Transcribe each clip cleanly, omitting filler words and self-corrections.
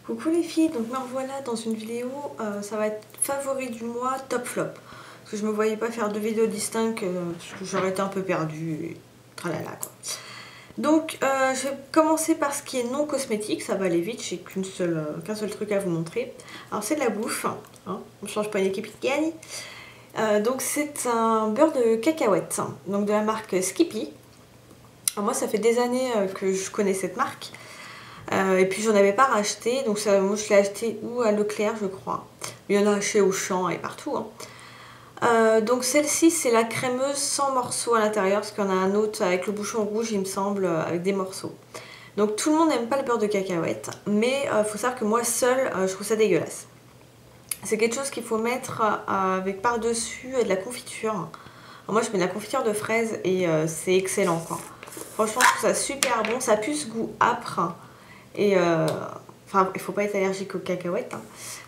Coucou les filles, donc me revoilà dans une vidéo, ça va être favori du mois, top flop. Parce que je me voyais pas faire deux vidéos distinctes, parce que j'aurais été un peu perdue, et tralala quoi. Donc je vais commencer par ce qui est non cosmétique, ça va aller vite, j'ai qu'un seul truc à vous montrer. Alors c'est de la bouffe, hein, on change pas une équipe qui gagne. Donc c'est un beurre de cacahuète, donc de la marque Skippy. Alors moi ça fait des années que je connais cette marque. Et puis j'en avais pas racheté, donc ça, moi je l'ai acheté où à Leclerc je crois. Il y en a chez Auchan et partout. Hein. Donc celle-ci c'est la crémeuse sans morceaux à l'intérieur, parce qu'il y en a un autre avec le bouchon rouge il me semble, avec des morceaux. Donc tout le monde n'aime pas le beurre de cacahuète, mais faut savoir que moi seule je trouve ça dégueulasse. C'est quelque chose qu'il faut mettre avec par-dessus de la confiture. Alors moi je mets de la confiture de fraise et c'est excellent quoi. Franchement je trouve ça super bon, ça pue ce goût âpre. Et enfin, il faut pas être allergique aux cacahuètes. Hein.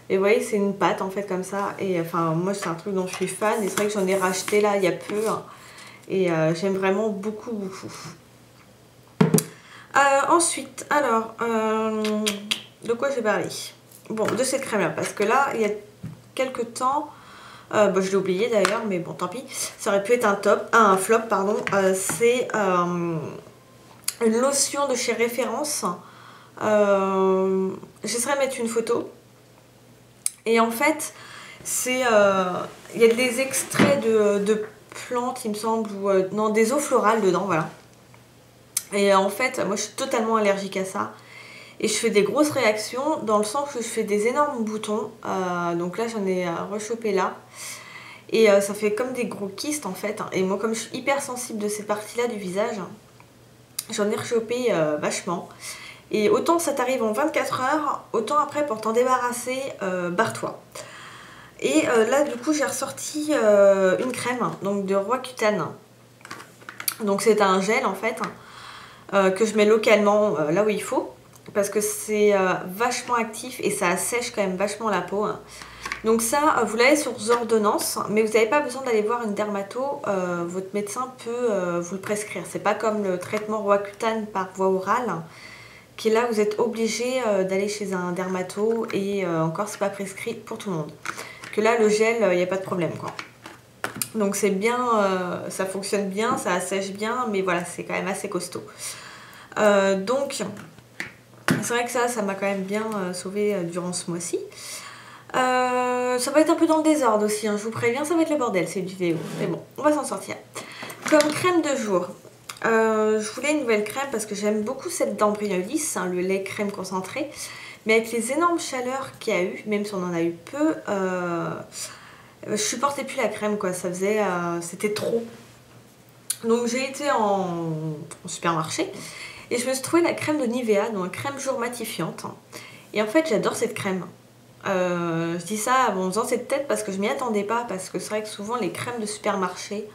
Et vous voyez, c'est une pâte en fait comme ça. Et enfin, moi, c'est un truc dont je suis fan. Et c'est vrai que j'en ai racheté là il y a peu. Hein. Et j'aime vraiment beaucoup, beaucoup. Ensuite, alors, de quoi j'ai parlé? Bon, de cette crème là. Parce que là, il y a quelques temps, bon, je l'ai oublié d'ailleurs, mais bon, tant pis. Ça aurait pu être un flop, pardon. C'est une lotion de chez Référence. J'essaierai de mettre une photo. Et en fait, c'est il y a des extraits de plantes, il me semble, ou non, des eaux florales dedans, voilà. Et en fait, moi je suis totalement allergique à ça. Et je fais des grosses réactions dans le sens que je fais des énormes boutons. Donc là, j'en ai rechopé là. Et ça fait comme des gros kystes en fait. Et moi, comme je suis hyper sensible de ces parties-là du visage, j'en ai rechopé vachement. Et autant ça t'arrive en 24 heures, autant après pour t'en débarrasser, barre-toi. Et là du coup j'ai ressorti une crème donc de Roaccutane. Donc c'est un gel en fait que je mets localement là où il faut. Parce que c'est vachement actif et ça assèche quand même vachement la peau. Hein. Donc ça vous l'avez sur ordonnance, mais vous n'avez pas besoin d'aller voir une dermato, votre médecin peut vous le prescrire. C'est pas comme le traitement Roaccutane par voie orale. Qui est là vous êtes obligé d'aller chez un dermato et encore c'est pas prescrit pour tout le monde. Que là le gel il n'y a pas de problème quoi. Donc c'est bien, ça fonctionne bien, ça assèche bien, mais voilà c'est quand même assez costaud. Donc c'est vrai que ça m'a quand même bien sauvé durant ce mois-ci. Ça va être un peu dans le désordre aussi, hein, je vous préviens, ça va être le bordel cette vidéo. Mais bon, on va s'en sortir. Comme crème de jour. Je voulais une nouvelle crème parce que j'aime beaucoup celle d'Embryolisse, hein, le lait crème concentré. Mais avec les énormes chaleurs qu'il y a eu, même si on en a eu peu, je supportais plus la crème quoi, ça faisait, c'était trop. Donc j'ai été en supermarché et je me suis trouvé la crème de Nivea, donc crème jour matifiante. Et en fait j'adore cette crème. Je dis ça en faisant cette tête parce que je m'y attendais pas, parce que c'est vrai que souvent les crèmes de supermarché,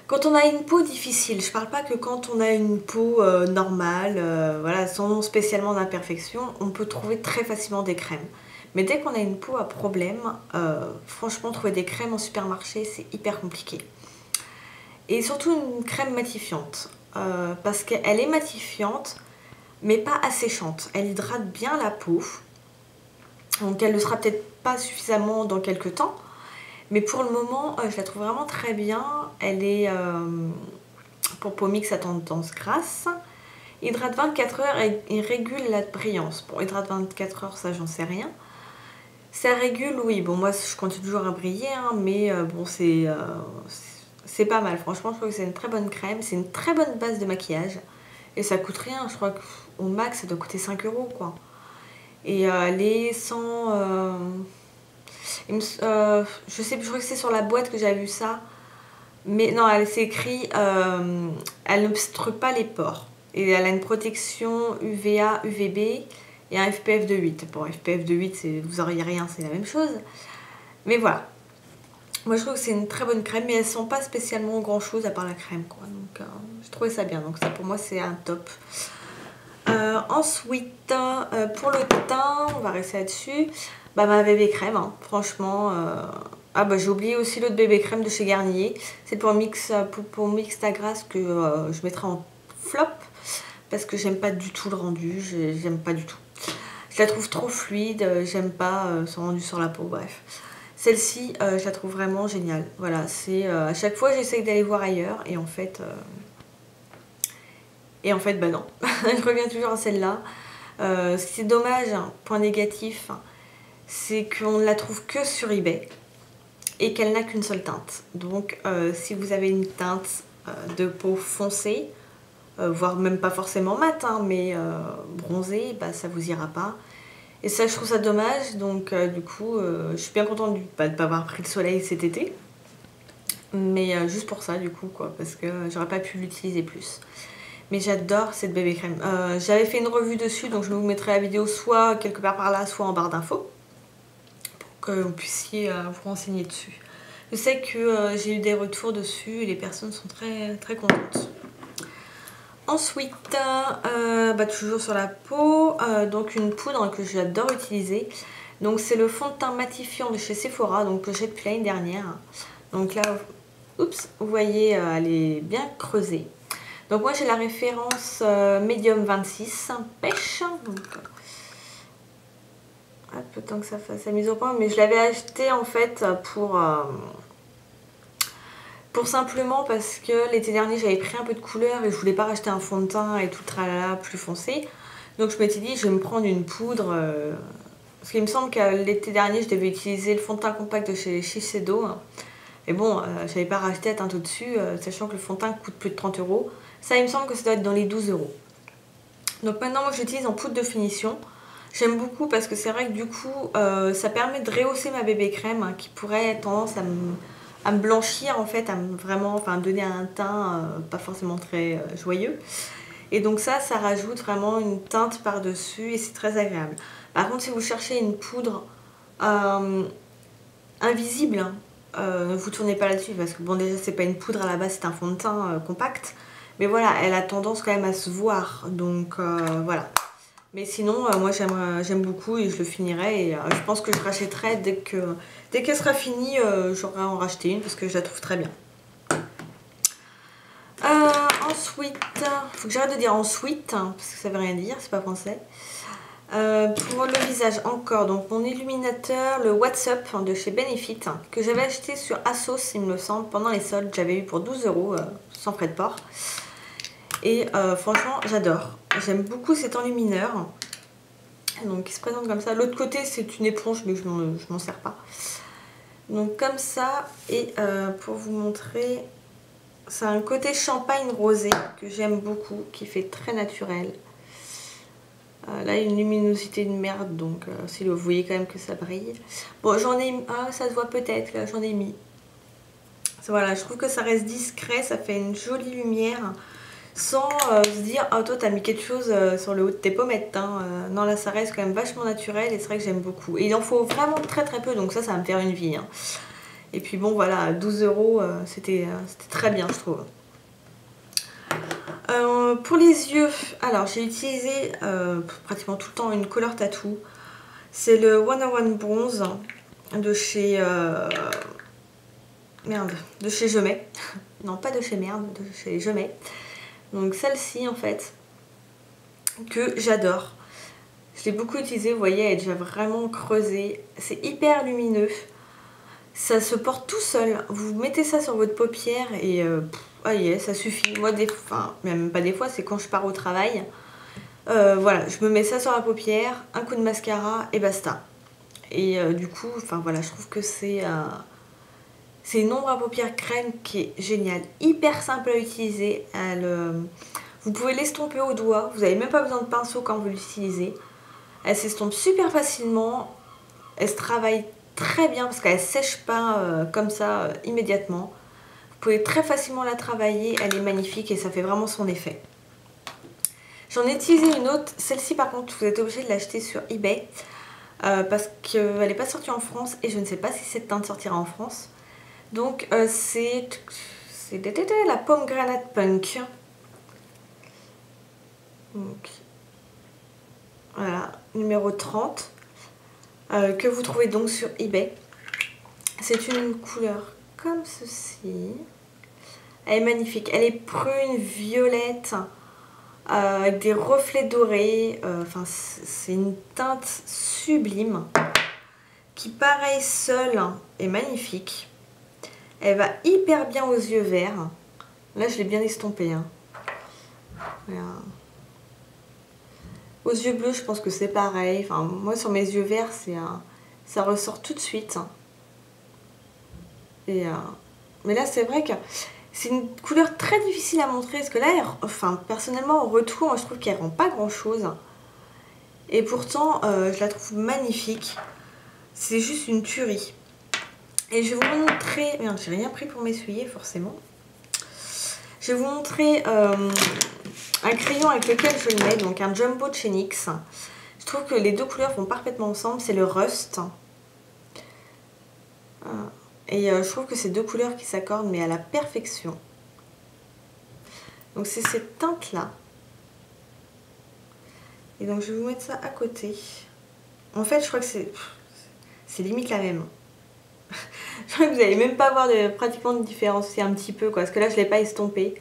quand on a une peau difficile, je parle pas que quand on a une peau normale, voilà, sans spécialement d'imperfection, on peut trouver très facilement des crèmes. Mais dès qu'on a une peau à problème, franchement trouver des crèmes en supermarché c'est hyper compliqué. Et surtout une crème matifiante, parce qu'elle est matifiante mais pas asséchante. Elle hydrate bien la peau, donc elle ne sera peut-être pas suffisamment dans quelques temps. Mais pour le moment, je la trouve vraiment très bien. Elle est pour peau mixte à tendance grasse. Hydrate 24 heures et régule la brillance. Bon, hydrate 24 heures, ça j'en sais rien. Ça régule, oui. Bon, moi je continue toujours à briller, hein, mais bon, c'est pas mal. Franchement, je trouve que c'est une très bonne crème. C'est une très bonne base de maquillage. Et ça coûte rien. Je crois qu'au max, ça doit coûter 5 € quoi. Et elle est sans... je sais plus, je crois que c'est sur la boîte que j'avais vu ça. Mais non, elle s'est écrit elle n'obstrue pas les pores. Et elle a une protection UVA, UVB et un FPF de 8. Bon, FPF de 8, vous auriez rien, c'est la même chose. Mais voilà. Moi, je trouve que c'est une très bonne crème, mais elles sont pas spécialement grand chose à part la crème, quoi. Donc, je trouvais ça bien. Donc, ça pour moi, c'est un top. Ensuite, pour le teint, on va rester là-dessus. Bah, ma bébé crème, hein. Franchement. Ah bah j'ai oublié aussi l'autre bébé crème de chez Garnier. C'est pour Mixta Grasse que je mettrai en flop. Parce que j'aime pas du tout le rendu. J'aime pas du tout. Je la trouve trop fluide, j'aime pas son rendu sur la peau, bref. Celle-ci, je la trouve vraiment géniale. Voilà, c'est à chaque fois j'essaye d'aller voir ailleurs et en fait bah non. Je reviens toujours à celle-là. Ce qui est dommage, point négatif, c'est qu'on ne la trouve que sur eBay et qu'elle n'a qu'une seule teinte. Donc si vous avez une teinte de peau foncée, voire même pas forcément mat, hein, mais bronzée, bah, ça vous ira pas. Et ça, je trouve ça dommage, donc du coup, je suis bien contente de ne pas avoir pris le soleil cet été. Mais juste pour ça, du coup, quoi, parce que j'aurais pas pu l'utiliser plus. Mais j'adore cette bébé crème. J'avais fait une revue dessus, donc je vous mettrai la vidéo soit quelque part par là, soit en barre d'infos, pour que vous puissiez vous renseigner dessus. Je sais que j'ai eu des retours dessus et les personnes sont très, très contentes. Ensuite, bah, toujours sur la peau, donc une poudre que j'adore utiliser. Donc c'est le fond de teint matifiant de chez Sephora, donc que j'ai depuis l'année dernière. Donc là, oups, vous voyez, elle est bien creusée. Donc moi j'ai la référence Medium 26, pêche. Donc, hop, tant que ça fasse la mise au point, mais je l'avais acheté en fait pour simplement parce que l'été dernier j'avais pris un peu de couleur et je voulais pas racheter un fond de teint et tout tralala plus foncé. Donc je m'étais dit je vais me prendre une poudre. Parce qu'il me semble que l'été dernier je devais utiliser le fond de teint compact de chez Shiseido. Et bon, j'avais pas racheté la teinte au-dessus, sachant que le fond de teint coûte plus de 30 €. Ça il me semble que ça doit être dans les 12 €. Donc maintenant moi j'utilise en poudre de finition. J'aime beaucoup parce que c'est vrai que du coup ça permet de rehausser ma bébé crème hein, qui pourrait avoir tendance à me blanchir en fait, à me vraiment, enfin donner un teint pas forcément très joyeux. Et donc ça rajoute vraiment une teinte par dessus et c'est très agréable. Par contre si vous cherchez une poudre invisible, ne vous tournez pas là-dessus parce que bon déjà c'est pas une poudre à la base, c'est un fond de teint compact. Mais voilà, elle a tendance quand même à se voir, donc voilà. Mais sinon, moi j'aime beaucoup et je le finirai et je pense que je rachèterai dès qu'elle sera finie, j'aurai à en racheter une parce que je la trouve très bien. Ensuite, faut que j'arrête de dire ensuite parce que ça veut rien dire, c'est pas français. Pour le visage encore, donc mon illuminateur, le What's Up de chez Benefit que j'avais acheté sur Asos il me semble pendant les soldes, j'avais eu pour 12 € sans frais de port. Et franchement j'adore, j'aime beaucoup cet enlumineur. Donc il se présente comme ça, l'autre côté c'est une éponge mais je m'en sers pas. Donc comme ça, et pour vous montrer, c'est un côté champagne rosé que j'aime beaucoup, qui fait très naturel. Là il y a une luminosité de merde, donc si vous voyez quand même que ça brille. Bon j'en ai mis, ah ça se voit peut-être, là j'en ai mis. Voilà, je trouve que ça reste discret, ça fait une jolie lumière. Sans se dire oh toi t'as mis quelque chose sur le haut de tes pommettes hein. Non là ça reste quand même vachement naturel et c'est vrai que j'aime beaucoup et il en faut vraiment très très peu donc ça va me faire une vie hein. Et puis bon voilà 12 € c'était très bien je trouve. Pour les yeux, alors j'ai utilisé pratiquement tout le temps une couleur tattoo, c'est le 101 Bronze de chez de chez Je Mets. Non pas de chez merde, de chez Je Mets. Donc celle-ci en fait, que j'adore. Je l'ai beaucoup utilisée, vous voyez, elle est déjà vraiment creusée. C'est hyper lumineux. Ça se porte tout seul. Vous mettez ça sur votre paupière et ça suffit. Moi, même pas des fois, c'est quand je pars au travail. Voilà, je me mets ça sur la paupière, un coup de mascara et basta. Et du coup, voilà, je trouve que c'est une ombre à paupières crème qui est géniale. Hyper simple à utiliser. Vous pouvez l'estomper au doigt, vous n'avez même pas besoin de pinceau quand vous l'utilisez. Elle s'estompe super facilement, elle se travaille très bien parce qu'elle ne sèche pas comme ça immédiatement. Vous pouvez très facilement la travailler, elle est magnifique et ça fait vraiment son effet. J'en ai utilisé une autre, celle-ci par contre vous êtes obligé de l'acheter sur eBay parce qu'elle n'est pas sortie en France et je ne sais pas si cette teinte sortira en France. Donc c'est la Pomegranate Punk. Donc, voilà, numéro 30 que vous trouvez donc sur eBay. C'est une couleur comme ceci. Elle est magnifique, elle est prune, violette. avec des reflets dorés. Enfin, c'est une teinte sublime qui, pareil, seule est magnifique. Elle va hyper bien aux yeux verts. Là, je l'ai bien estompée. Hein. Voilà. Aux yeux bleus, je pense que c'est pareil. Enfin, moi, sur mes yeux verts, ça ressort tout de suite. Mais là, c'est vrai que c'est une couleur très difficile à montrer. Parce que là, enfin, personnellement, au retour, je trouve qu'elle rend pas grand-chose. Et pourtant, je la trouve magnifique. C'est juste une tuerie. Et je vais vous montrer... Merde, j'ai rien pris pour m'essuyer, forcément. Je vais vous montrer un crayon avec lequel je le mets. Donc un Jumbo de chez NYX. Je trouve que les deux couleurs vont parfaitement ensemble. C'est le Rust. Et je trouve que c'est deux couleurs qui s'accordent, mais à la perfection. Donc c'est cette teinte-là. Et donc je vais vous mettre ça à côté. En fait, je crois que c'est limite la même. Je crois que vous n'allez même pas voir pratiquement de différence. C'est un petit peu, quoi. Parce que là, je ne l'ai pas estompé.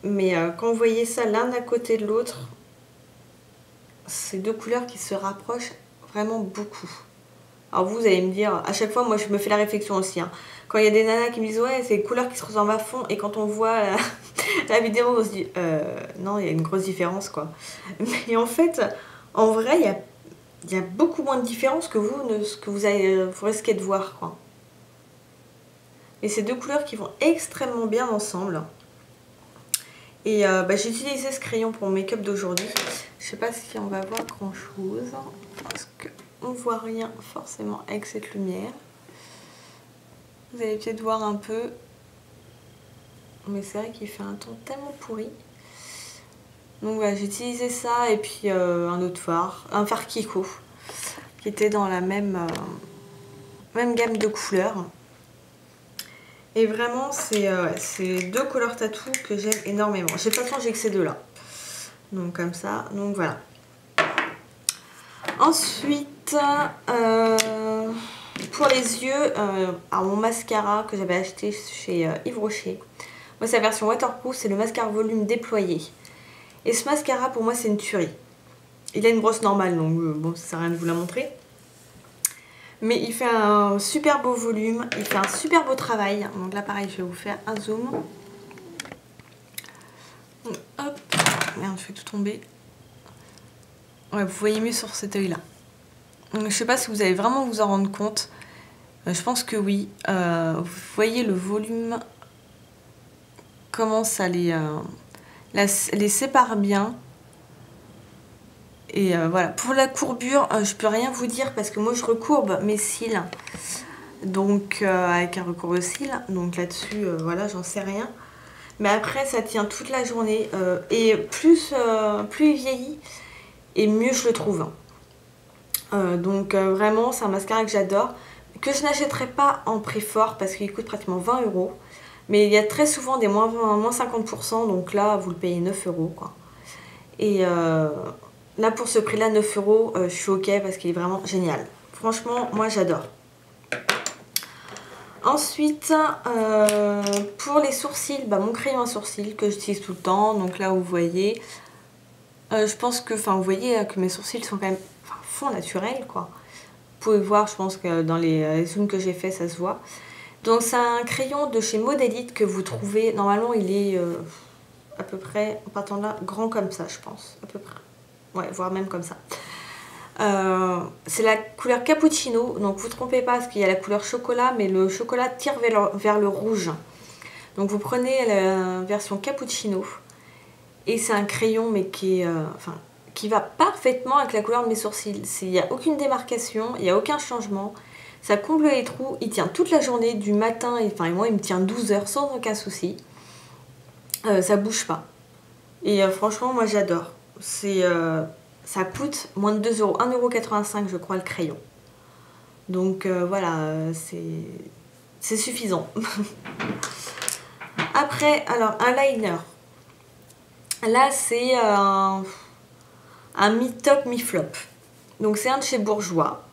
Mais quand vous voyez ça l'un à côté de l'autre, c'est deux couleurs qui se rapprochent vraiment beaucoup. Alors vous allez me dire, à chaque fois, moi, je me fais la réflexion aussi. Hein. Quand il y a des nanas qui me disent, ouais, c'est des couleurs qui se ressemblent à fond. Et quand on voit la vidéo, on se dit, non, il y a une grosse différence, quoi. Mais en fait, en vrai, il y a beaucoup moins de différence que vous risquez de voir, quoi. Et c'est deux couleurs qui vont extrêmement bien ensemble. Et j'ai utilisé ce crayon pour mon make-up d'aujourd'hui. Je sais pas si on va voir grand chose. Parce qu'on voit rien forcément avec cette lumière. Vous allez peut-être voir un peu. Mais c'est vrai qu'il fait un ton tellement pourri. Donc voilà, j'ai utilisé ça et puis un autre fard. Un fard Kiko. Qui était dans la même gamme de couleurs. Et vraiment, c'est deux couleurs tattoo que j'aime énormément. De toute façon, j'ai que ces deux-là. Donc comme ça, donc voilà. Ensuite, pour les yeux, mon mascara que j'avais acheté chez Yves Rocher. Moi, c'est la version waterproof, c'est le mascara volume déployé. Et ce mascara, pour moi, c'est une tuerie. Il a une brosse normale, donc bon, ça sert à rien de vous la montrer. Mais il fait un super beau volume, il fait un super beau travail. Donc là pareil, je vais vous faire un zoom. Donc, hop, merde, je fais tout tomber. Ouais, vous voyez mieux sur cet œil là. Je sais pas si vous allez vraiment vous en rendre compte. Je pense que oui. Vous voyez le volume, comment ça les sépare bien. Et voilà, pour la courbure, je peux rien vous dire parce que moi je recourbe mes cils. Donc avec un recourbe-cils, donc là-dessus, voilà, j'en sais rien. Mais après, ça tient toute la journée. Et plus il vieillit, et mieux je le trouve. Donc vraiment, c'est un mascara que j'adore. Que je n'achèterai pas en prix fort parce qu'il coûte pratiquement 20 €. Mais il y a très souvent des moins 50%, donc là, vous le payez 9 €, quoi. Et là, pour ce prix-là, 9 €, je suis ok parce qu'il est vraiment génial. Franchement, moi, j'adore. Ensuite, pour les sourcils, mon crayon à sourcils que j'utilise tout le temps. Donc là, vous voyez, je pense que, vous voyez que mes sourcils sont quand même fond naturel, quoi. Vous pouvez voir, je pense que dans les zooms que j'ai fait, ça se voit. Donc c'est un crayon de chez Modélite que vous trouvez, normalement il est à peu près, en partant de là, grand comme ça, je pense, à peu près. Ouais, voire même comme ça. C'est la couleur cappuccino, donc vous ne trompez pas parce qu'il y a la couleur chocolat, mais le chocolat tire vers le rouge. Donc vous prenez la version cappuccino et c'est un crayon mais qui va parfaitement avec la couleur de mes sourcils. Il n'y a aucune démarcation, il n'y a aucun changement. Ça comble les trous, il tient toute la journée, du matin, et moi il me tient 12 heures sans aucun souci. Ça bouge pas. Et franchement, moi j'adore. Ça coûte moins de 2 €, 1,85 € je crois le crayon. Donc voilà, c'est suffisant. Après, alors un liner. Là c'est un mi-top, mi-flop. Donc c'est un de chez Bourjois.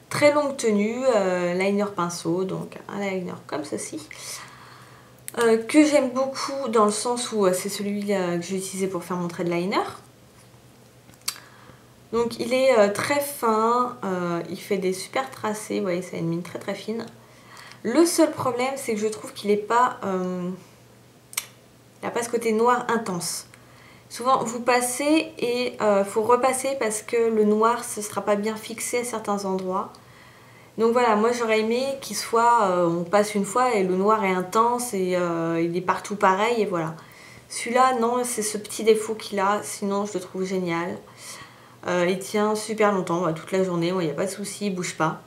« Très longue tenue, liner pinceau, donc un liner comme ceci. que j'aime beaucoup dans le sens où c'est celui que j'ai utilisé pour faire mon trait de liner. Donc il est très fin, il fait des super tracés, vous voyez, ça a une mine très très fine. Le seul problème, c'est que je trouve qu'il n'a pas ce côté noir intense. Souvent vous passez et faut repasser parce que le noir ne sera pas bien fixé à certains endroits. Donc voilà, moi j'aurais aimé qu'il soit, on passe une fois et le noir est intense et il est partout pareil et voilà. Celui-là, non, c'est ce petit défaut qu'il a, sinon je le trouve génial. Il tient super longtemps, toute la journée, il n'y a pas de souci, il bouge pas.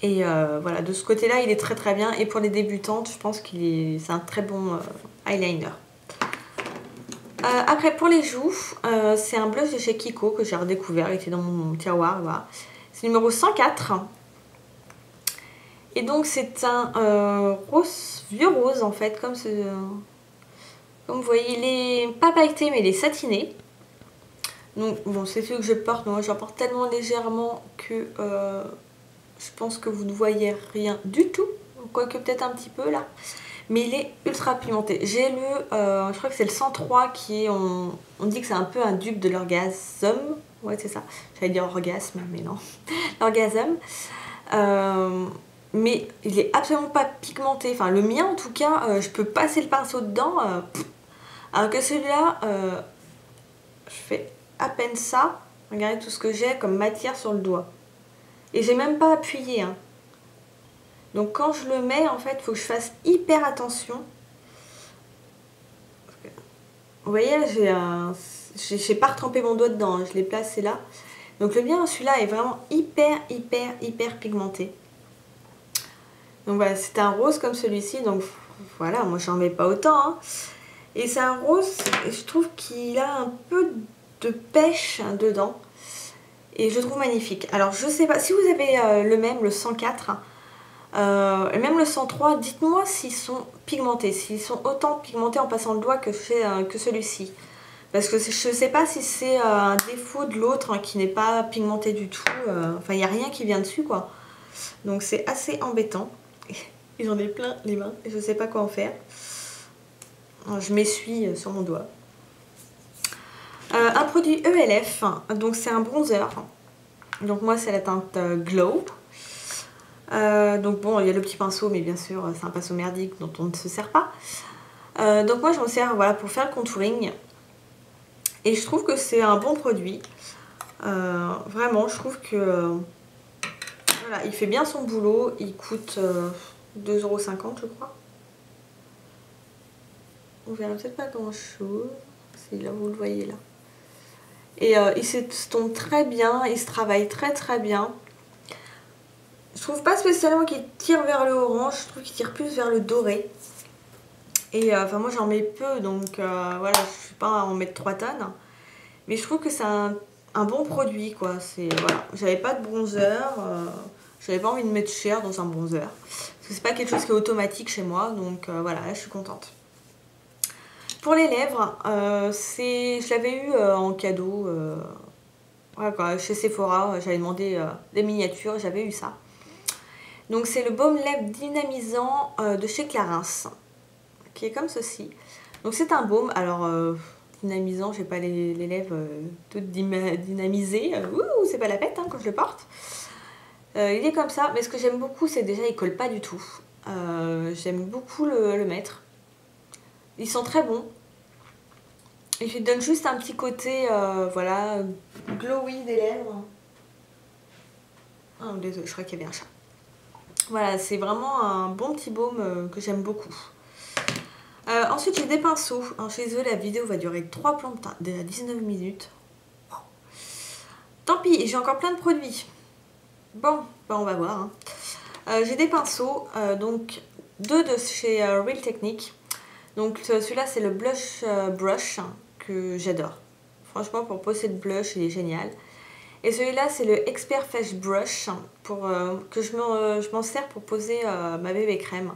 Et voilà, de ce côté-là, il est très très bien. Et pour les débutantes, je pense qu'il c'est un très bon eyeliner. Après, pour les joues, c'est un blush de chez Kiko que j'ai redécouvert, il était dans mon tiroir, voilà. C'est numéro 104. Et donc c'est un rose, vieux rose en fait, comme vous voyez, il est pas pailleté mais il est satiné. Donc bon, c'est celui que je porte, moi j'en porte tellement légèrement que je pense que vous ne voyez rien du tout, quoique peut-être un petit peu là. Mais il est ultra pimenté. J'ai je crois que c'est le 103 qui est, on dit que c'est un peu un dupe de l'orgasme. Ouais c'est ça, j'allais dire orgasme mais non, l'orgasme. Mais il est absolument pas pigmenté, enfin le mien en tout cas, je peux passer le pinceau dedans, alors que celui-là, je fais à peine ça, regardez tout ce que j'ai comme matière sur le doigt. Et j'ai même pas appuyé, hein. Donc quand je le mets, en fait, il faut que je fasse hyper attention. Vous voyez, j'ai pas retrempé mon doigt dedans, hein, je l'ai placé là. Donc le mien, celui-là est vraiment hyper pigmenté. Donc voilà, c'est un rose comme celui-ci, donc voilà, moi j'en mets pas autant, hein. Et c'est un rose, je trouve qu'il a un peu de pêche dedans. Et je le trouve magnifique. Alors je sais pas, si vous avez le même, le 104, et même le 103, dites-moi s'ils sont pigmentés, s'ils sont autant pigmentés en passant le doigt que celui-ci. Parce que je sais pas si c'est un défaut de l'autre, hein, qui n'est pas pigmenté du tout. Enfin, il n'y a rien qui vient dessus, quoi. Donc c'est assez embêtant. Et j'en ai plein les mains et je sais pas quoi en faire. Je m'essuie sur mon doigt. Un produit ELF, donc c'est un bronzer. Donc moi c'est la teinte Glow. Donc bon, il y a le petit pinceau, mais bien sûr c'est un pinceau merdique dont on ne se sert pas. Donc moi je m'en sers, voilà, pour faire le contouring. Et je trouve que c'est un bon produit. Vraiment, je trouve que voilà, il fait bien son boulot. Il coûte 2,50 € je crois. On verra peut-être pas grand chose. C'est là, vous le voyez là. Et il s'estompe très bien, il se travaille très bien. Je trouve pas spécialement qu'il tire vers le orange, je trouve qu'il tire plus vers le doré. Et enfin moi j'en mets peu, donc voilà, je suis pas à en mettre 3 tonnes. Mais je trouve que c'est un bon produit, quoi. Voilà, j'avais pas de bronzer, j'avais pas envie de mettre cher dans un bronzer. Parce que c'est pas quelque chose qui est automatique chez moi, donc voilà, là je suis contente. Pour les lèvres, je l'avais eu en cadeau voilà, quoi, chez Sephora, j'avais demandé des miniatures, j'avais eu ça. Donc c'est le baume lèvres dynamisant de chez Clarins, qui est comme ceci. Donc c'est un baume, alors dynamisant, j'ai pas les lèvres toutes dynamisées, c'est pas la fête hein, quand je le porte. Il est comme ça, mais ce que j'aime beaucoup, c'est déjà il colle pas du tout. J'aime beaucoup le mettre. Ils sont très bons. Et je lui donne juste un petit côté, voilà, glowy des lèvres. Ah, désolé, je crois qu'il y avait un chat. Voilà, c'est vraiment un bon petit baume que j'aime beaucoup. Ensuite, j'ai des pinceaux. Alors, je suis désolée, la vidéo va durer 3 plombs, déjà 19 minutes. Wow. Tant pis, j'ai encore plein de produits. Bon, bah on va voir. Hein. J'ai des pinceaux, donc 2 de chez Real Technique. Donc celui-là c'est le blush brush que j'adore. Franchement pour poser le blush il est génial. Et celui-là c'est le Expert Fresh Brush que je m'en sers pour poser ma bébé crème.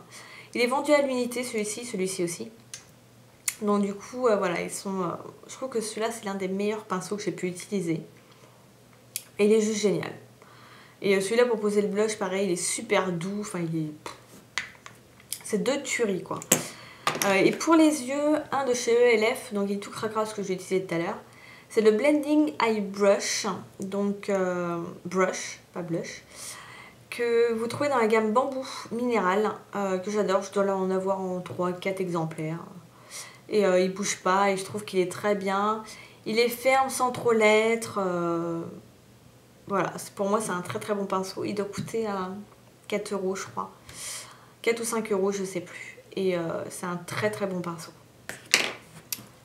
Il est vendu à l'unité celui-ci aussi. Donc du coup voilà, je trouve que celui-là c'est l'un des meilleurs pinceaux que j'ai pu utiliser. Et il est juste génial. Et celui-là pour poser le blush pareil il est super doux, enfin c'est de tuerie quoi. Et pour les yeux, un de chez ELF, donc il est tout cracra ce que j'ai utilisé tout à l'heure. C'est le Blending Eye Brush, donc brush, pas blush, que vous trouvez dans la gamme Bambou Minéral, que j'adore. Je dois en avoir en 3-4 exemplaires. Et il bouge pas et je trouve qu'il est très bien. Il est ferme sans trop l'être. Voilà, pour moi c'est un très très bon pinceau. Il doit coûter 4 € je crois. 4 ou 5 € je sais plus. Et c'est un très très bon pinceau.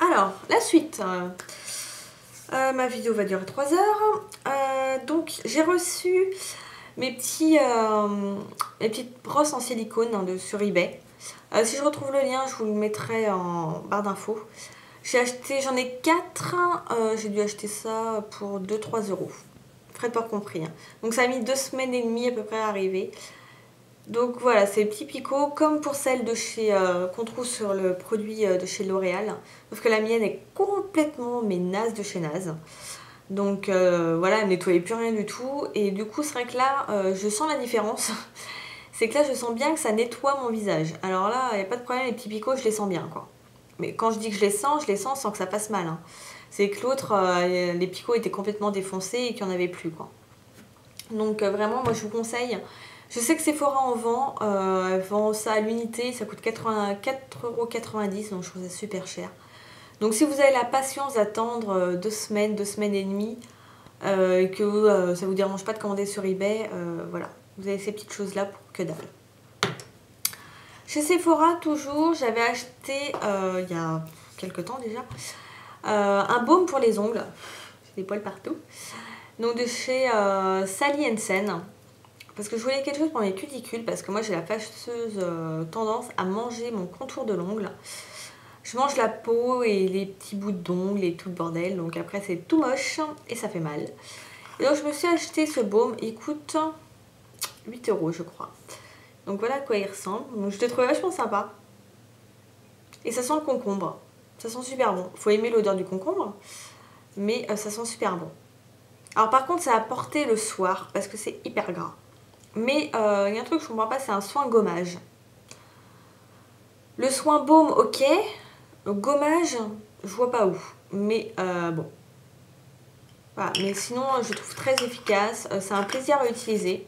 Alors, la suite. Ma vidéo va durer 3 heures. Donc j'ai reçu mes petites brosses en silicone sur eBay. Si je retrouve le lien, je vous le mettrai en barre d'infos. J'en ai 4. J'ai dû acheter ça pour 2-3 €. Frais de port compris. Hein. Donc ça a mis 2 semaines et demie à peu près à arriver. Donc voilà, c'est les petits picots comme pour celle de chez qu'on trouve sur le produit de chez L'Oréal. Sauf que la mienne est complètement naze de chez naze. Donc voilà, elle ne nettoyait plus rien du tout. Et du coup, c'est vrai que là, je sens la différence. C'est que là, je sens bien que ça nettoie mon visage. Alors là, il n'y a pas de problème, les petits picots, je les sens bien quoi. Mais quand je dis que je les sens sans que ça passe mal. Hein. C'est que l'autre, les picots étaient complètement défoncés et qu'il n'y en avait plus quoi. Donc vraiment, moi je vous conseille. Je sais que Sephora en vend, elle vend ça à l'unité, ça coûte 4,90 €, donc je trouve ça super cher. Donc si vous avez la patience d'attendre 2 semaines, 2 semaines et demie, et que ça vous dérange pas de commander sur eBay, voilà, vous avez ces petites choses là pour que dalle. Chez Sephora toujours, j'avais acheté il y a quelques temps déjà, un baume pour les ongles, j'ai des poils partout, donc de chez Sally Hansen. Parce que je voulais quelque chose pour mes cuticules, parce que moi j'ai la fâcheuse tendance à manger mon contour de l'ongle. Je mange la peau et les petits bouts d'ongles et tout le bordel, donc après c'est tout moche et ça fait mal. Et donc je me suis acheté ce baume, il coûte 8 € je crois. Donc voilà à quoi il ressemble, donc je l'ai trouvé vachement sympa. Et ça sent le concombre, ça sent super bon. Faut aimer l'odeur du concombre, mais ça sent super bon. Alors par contre ça a porté le soir, parce que c'est hyper gras. Mais il y a un truc que je comprends pas, c'est un soin gommage. Le soin baume, ok. Le gommage, je vois pas où. Mais bon. Voilà. Mais sinon, je trouve très efficace. C'est un plaisir à utiliser.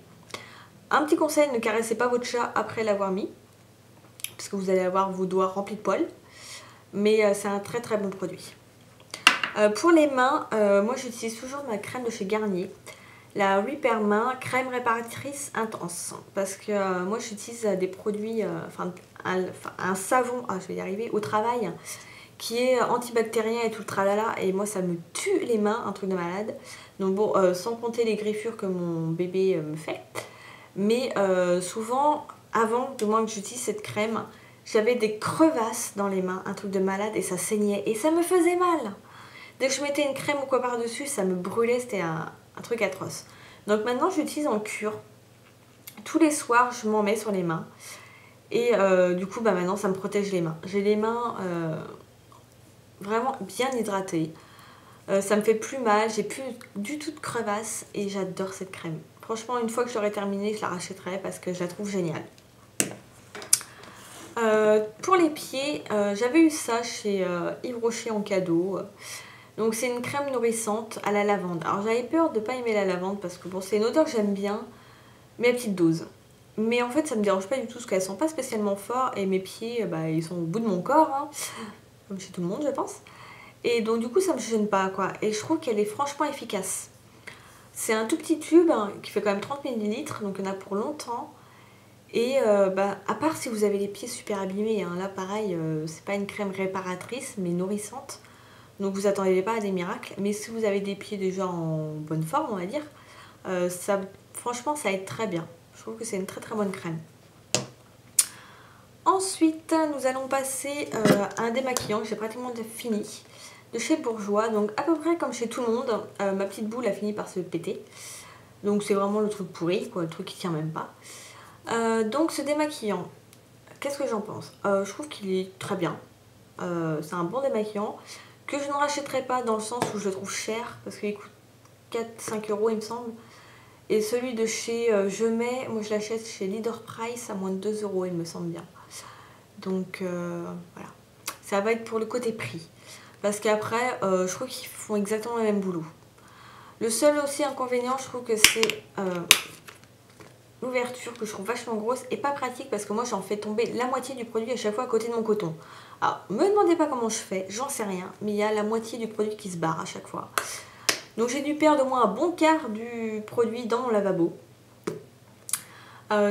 Un petit conseil, ne caressez pas votre chat après l'avoir mis. Parce que vous allez avoir vos doigts remplis de poils. Mais c'est un très très bon produit. Pour les mains, moi j'utilise toujours ma crème de chez Garnier. La Repair Main crème réparatrice intense, parce que moi j'utilise des produits, un savon, je vais y arriver, au travail, qui est antibactérien et tout le tralala, et moi ça me tue les mains, un truc de malade. Donc bon, sans compter les griffures que mon bébé me fait, mais souvent, avant de moins que j'utilise cette crème, j'avais des crevasses dans les mains, un truc de malade, et ça saignait, et ça me faisait mal. Dès que je mettais une crème ou quoi par-dessus, ça me brûlait, c'était un truc atroce. Donc maintenant j'utilise en cure. Tous les soirs je m'en mets sur les mains. Et du coup maintenant ça me protège les mains. J'ai les mains vraiment bien hydratées. Ça me fait plus mal, j'ai plus du tout de crevasses et j'adore cette crème. Franchement une fois que j'aurai terminé je la rachèterai parce que je la trouve géniale. Pour les pieds, j'avais eu ça chez Yves Rocher en cadeau. Donc c'est une crème nourrissante à la lavande. Alors j'avais peur de ne pas aimer la lavande parce que bon c'est une odeur que j'aime bien, mais à petite dose. Mais en fait ça me dérange pas du tout parce qu'elles sont pas spécialement fortes et mes pieds ils sont au bout de mon corps, hein, comme chez tout le monde je pense. Et donc du coup ça me gêne pas quoi. Et je trouve qu'elle est franchement efficace. C'est un tout petit tube qui fait quand même 30 ml, donc il y en a pour longtemps. Et à part si vous avez les pieds super abîmés, hein, là pareil c'est pas une crème réparatrice mais nourrissante. Donc vous attendez pas à des miracles, mais si vous avez des pieds déjà en bonne forme, on va dire, franchement ça aide très bien. Je trouve que c'est une très très bonne crème. Ensuite, nous allons passer à un démaquillant que j'ai pratiquement fini, de chez Bourjois. Donc à peu près comme chez tout le monde, ma petite boule a fini par se péter. Donc c'est vraiment le truc pourri, quoi, le truc qui tient même pas. Donc ce démaquillant, qu'est-ce que j'en pense? Je trouve qu'il est très bien. C'est un bon démaquillant. Que je ne rachèterai pas dans le sens où je le trouve cher, parce qu'il coûte 4-5 € il me semble. Et celui de chez Je Mets, moi je l'achète chez Leader Price à moins de 2 € il me semble bien. Donc voilà, ça va être pour le côté prix. Parce qu'après, je trouve qu'ils font exactement le même boulot. Le seul aussi inconvénient, je trouve que c'est l'ouverture que je trouve vachement grosse et pas pratique parce que moi j'en fais tomber la moitié du produit à chaque fois à côté de mon coton. Alors, me demandez pas comment je fais, j'en sais rien, mais il y a la moitié du produit qui se barre à chaque fois. Donc j'ai dû perdre au moins un bon quart du produit dans mon lavabo.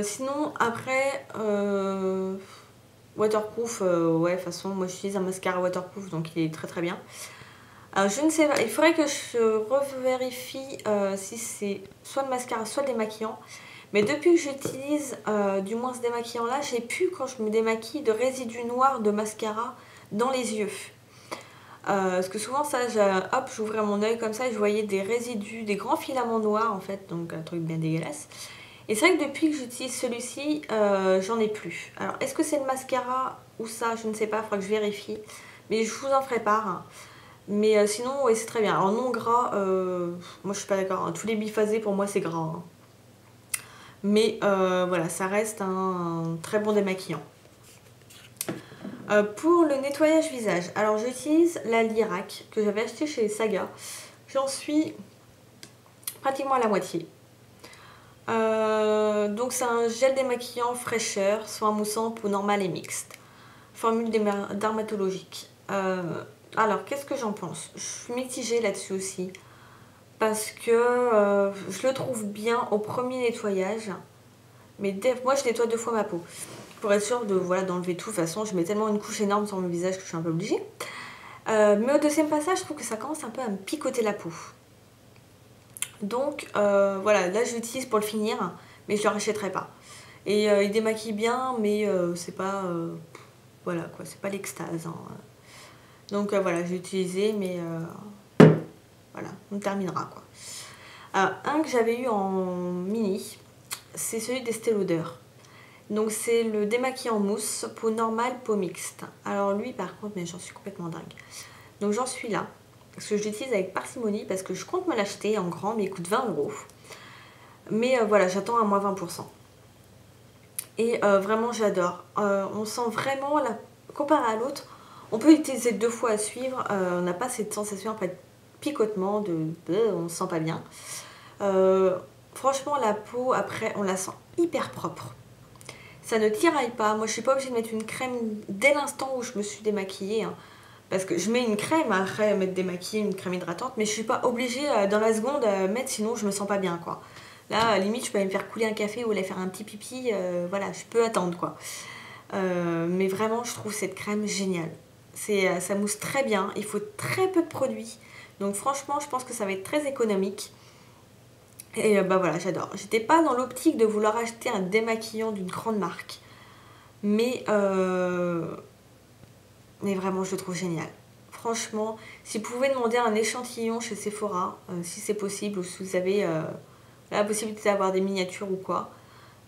Sinon, après, waterproof, ouais, de toute façon, moi j'utilise un mascara waterproof, donc il est très très bien. Je ne sais pas, il faudrait que je revérifie si c'est soit le mascara, soit le démaquillant. Mais depuis que j'utilise du moins ce démaquillant là, j'ai plus quand je me démaquille de résidus noirs de mascara dans les yeux. Parce que souvent ça, hop, j'ouvrais mon œil comme ça et je voyais des résidus, des grands filaments noirs en fait, donc un truc bien dégueulasse. Et c'est vrai que depuis que j'utilise celui-ci, j'en ai plus. Alors est-ce que c'est le mascara ou ça, je ne sais pas, il faudra que je vérifie. Mais je vous en ferai part. Hein. Mais sinon, oui, c'est très bien. Alors non gras, moi je suis pas d'accord. Hein. Tous les biphasés pour moi c'est gras. Hein. Mais voilà, ça reste un très bon démaquillant. Pour le nettoyage visage, alors j'utilise la Lirac que j'avais acheté chez Saga. J'en suis pratiquement à la moitié. Donc c'est un gel démaquillant fraîcheur, soin moussant, peau normale et mixte. Formule dermatologique. Alors qu'est-ce que j'en pense? Je suis mitigée là-dessus aussi. Parce que je le trouve bien au premier nettoyage. Mais moi je nettoie 2 fois ma peau. Pour être sûre de voilà, d'enlever tout. De toute façon, je mets tellement une couche énorme sur mon visage que je suis un peu obligée. Mais au deuxième passage, je trouve que ça commence un peu à me picoter la peau. Donc voilà, là je l'utilise pour le finir, mais je ne le rachèterai pas. Et il démaquille bien, mais c'est pas... voilà quoi, c'est pas l'extase. Hein. Donc voilà, j'ai utilisé, mais voilà, on terminera quoi. Un que j'avais eu en mini, c'est celui d'Estée Lauder. Donc c'est le démaquillant mousse, peau normale, peau mixte. Alors lui par contre, mais j'en suis complètement dingue. Donc j'en suis là, parce que je l'utilise avec parcimonie, parce que je compte me l'acheter en grand, mais il coûte 20 €. Mais voilà, j'attends à moins 20%. Et vraiment j'adore. On sent vraiment, comparé à l'autre, on peut l'utiliser 2 fois à suivre. On n'a pas cette sensation après de picotement, on ne se sent pas bien. Franchement la peau après on la sent hyper propre. Ça ne tiraille pas. Moi, je suis pas obligée de mettre une crème dès l'instant où je me suis démaquillée. Hein, parce que je mets une crème après m'être démaquillée, une crème hydratante. Mais je suis pas obligée dans la seconde à mettre, sinon je me sens pas bien, quoi. Là, limite, je peux aller me faire couler un café ou aller faire un petit pipi. Voilà, je peux attendre, quoi. Mais vraiment, je trouve cette crème géniale. Ça mousse très bien. Il faut très peu de produits. Donc franchement, je pense que ça va être très économique. Et bah voilà, j'adore. J'étais pas dans l'optique de vouloir acheter un démaquillant d'une grande marque. Mais vraiment, je le trouve génial. Franchement, si vous pouvez demander un échantillon chez Sephora, si c'est possible, ou si vous avez la possibilité d'avoir des miniatures ou quoi,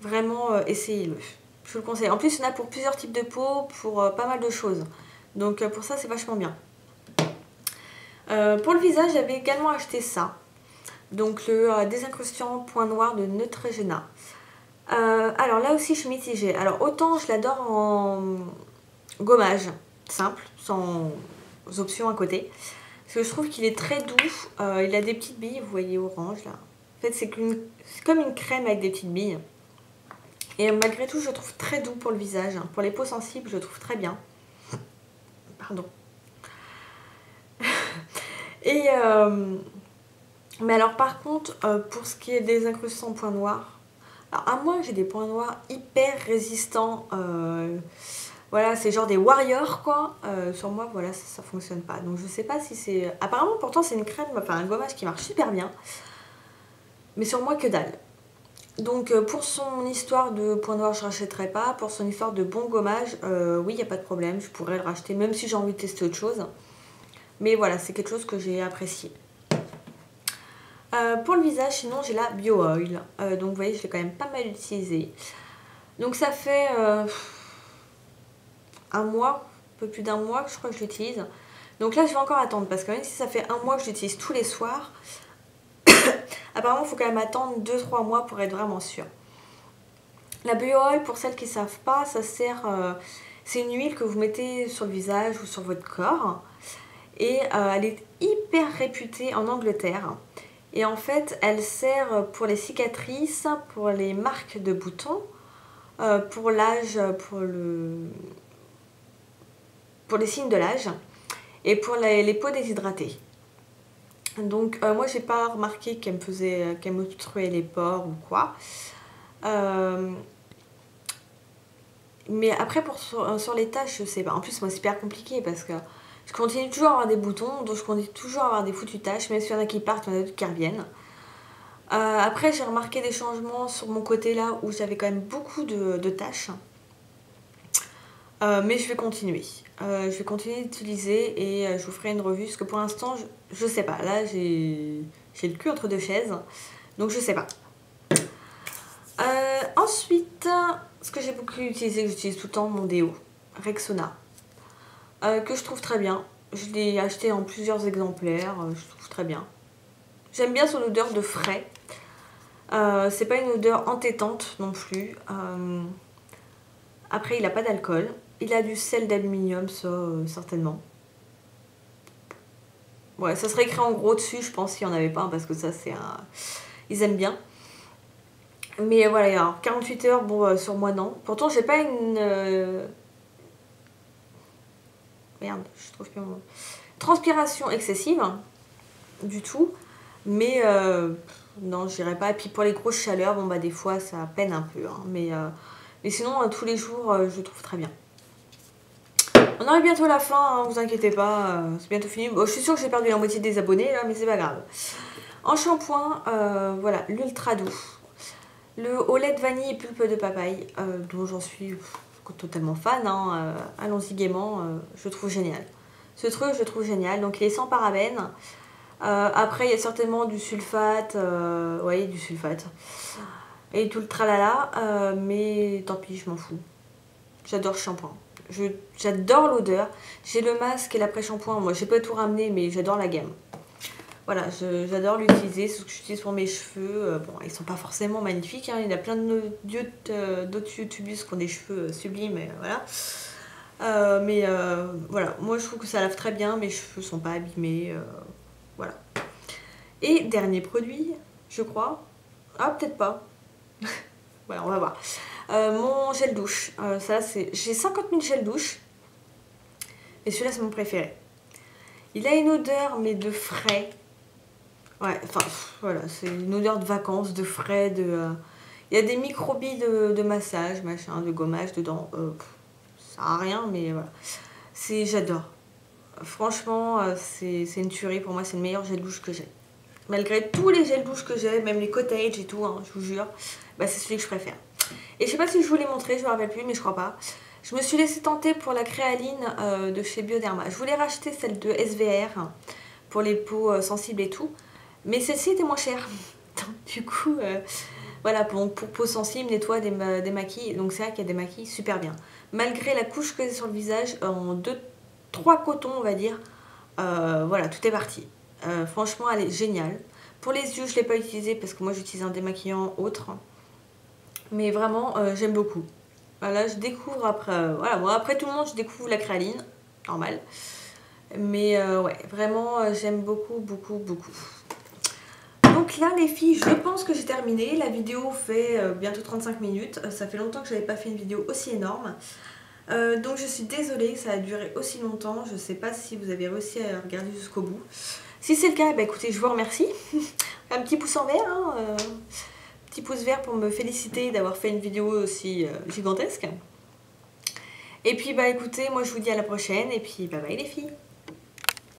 vraiment, essayez-le. Je vous le conseille. En plus, il y en a pour plusieurs types de peau, pour pas mal de choses. Donc pour ça, c'est vachement bien. Pour le visage, j'avais également acheté ça. Donc le désincrustant point noir de Neutrogena. Alors là aussi je suis mitigée. Alors autant je l'adore en gommage, simple, sans options à côté. Parce que je trouve qu'il est très doux. Il a des petites billes, vous voyez orange là. En fait c'est comme une crème avec des petites billes. Et malgré tout je le trouve très doux pour le visage. Pour les peaux sensibles je le trouve très bien. Pardon. Et... mais alors par contre, pour ce qui est des incrustants points noirs, alors à moi j'ai des points noirs hyper résistants, voilà c'est genre des warriors quoi, sur moi voilà ça fonctionne pas. Donc je sais pas si c'est... Apparemment pourtant c'est une crème, enfin un gommage qui marche super bien, mais sur moi que dalle. Donc pour son histoire de points noirs je rachèterai pas, pour son histoire de bon gommage, oui il n'y a pas de problème, je pourrais le racheter même si j'ai envie de tester autre chose. Mais voilà c'est quelque chose que j'ai apprécié. Pour le visage, sinon j'ai la Bio Oil. Donc vous voyez, je l'ai quand même pas mal utilisé. Donc ça fait un mois, un peu plus d'un mois que je crois que je l'utilise. Donc là, je vais encore attendre parce que même si ça fait un mois que je l'utilise tous les soirs, apparemment, il faut quand même attendre 2-3 mois pour être vraiment sûr. La Bio Oil, pour celles qui ne savent pas, ça sert C'est une huile que vous mettez sur le visage ou sur votre corps. Et elle est hyper réputée en Angleterre. Et en fait, elle sert pour les cicatrices, pour les marques de boutons, pour l'âge, pour les signes de l'âge et pour les peaux déshydratées. Donc moi j'ai pas remarqué qu'elle m'obstruait les pores ou quoi. Mais après sur les taches, je sais pas. En plus moi c'est super compliqué parce que je continue toujours à avoir des boutons, donc je continue toujours à avoir des foutues taches, même s'il y en a qui partent, il y en a d'autres qui reviennent. Après j'ai remarqué des changements sur mon côté là où j'avais quand même beaucoup de taches. Mais je vais continuer. D'utiliser et je vous ferai une revue parce que pour l'instant je sais pas. Là j'ai le cul entre deux chaises, donc je sais pas. Ensuite, ce que j'ai beaucoup utilisé, que j'utilise tout le temps, mon déo Rexona, que je trouve très bien. Je l'ai acheté en plusieurs exemplaires, je trouve très bien. J'aime bien son odeur de frais. C'est pas une odeur entêtante non plus. Après, il n'a pas d'alcool. Il a du sel d'aluminium, ça, certainement. Ouais, ça serait écrit en gros dessus, je pense, s'il n'y en avait pas, parce que ça, c'est un... Ils aiment bien. Mais voilà, alors, 48 heures, bon, sur moi, non. Pourtant, j'ai pas une... Merde, je trouve plus mon mot. Transpiration excessive, du tout. Mais, non, je dirais pas. Et puis, pour les grosses chaleurs, bon, bah, des fois, ça peine un peu. Hein. Mais sinon, tous les jours, je le trouve très bien. On arrive bientôt à la fin, hein, vous inquiétez pas, c'est bientôt fini. Bon, je suis sûre que j'ai perdu la moitié des abonnés là, mais c'est pas grave. En shampoing, voilà, l'ultra doux. Le au lait de vanille et pulpe de papaye, dont j'en suis totalement fan. Hein, allons-y gaiement, je le trouve génial. Ce truc, je le trouve génial. Donc il est sans parabènes. Après, il y a certainement du sulfate, oui, du sulfate. Et tout le tralala, mais tant pis, je m'en fous. J'adore ce shampoing. J'adore l'odeur. J'ai le masque et l'après-shampoing. Moi, j'ai pas tout ramené, mais j'adore la gamme. Voilà, j'adore l'utiliser. C'est ce que j'utilise pour mes cheveux. Bon, ils sont pas forcément magnifiques. Hein. Il y a plein d'autres youtubeuses qui ont des cheveux sublimes. Et voilà. Voilà, moi je trouve que ça lave très bien. Mes cheveux sont pas abîmés. Voilà. Et dernier produit, je crois. Ah, peut-être pas. Voilà, on va voir. Mon gel douche, j'ai 50 000 gels douche et celui-là c'est mon préféré. Il a une odeur mais de frais. Ouais, enfin voilà, c'est une odeur de vacances, de frais, il y a des microbilles de massage, machin, de gommage dedans. Ça sert à rien mais voilà. J'adore. Franchement, c'est une tuerie pour moi, c'est le meilleur gel douche que j'ai. Malgré tous les gels douche que j'ai, même les cottage et tout, hein, je vous jure, bah, c'est celui que je préfère. Et je sais pas si je vous l'ai montré, je me rappelle plus, mais je crois pas. Je me suis laissée tenter pour la créaline de chez Bioderma. Je voulais racheter celle de SVR pour les peaux sensibles et tout, mais celle-ci était moins chère. Donc, du coup, voilà, pour peau sensible, nettoie, démaquille. Donc c'est vrai qu'il y a des maquilles super bien. Malgré la couche que j'ai sur le visage, en 2-3 cotons, on va dire, voilà, tout est parti. Franchement, elle est géniale. Pour les yeux, je ne l'ai pas utilisée parce que moi j'utilise un démaquillant autre. Mais vraiment, j'aime beaucoup. Voilà, je découvre après... voilà, moi après tout le monde, je découvre la créaline. Normal. Mais ouais, vraiment, j'aime beaucoup, beaucoup, beaucoup. Donc là, les filles, je pense que j'ai terminé. La vidéo fait bientôt 35 minutes. Ça fait longtemps que je n'avais pas fait une vidéo aussi énorme. Donc je suis désolée que ça a duré aussi longtemps. Je ne sais pas si vous avez réussi à regarder jusqu'au bout. Si c'est le cas, bah écoutez, je vous remercie. Un petit pouce en vert, hein, petit pouce vert pour me féliciter d'avoir fait une vidéo aussi gigantesque. Et puis bah écoutez, moi je vous dis à la prochaine et puis bye bye les filles.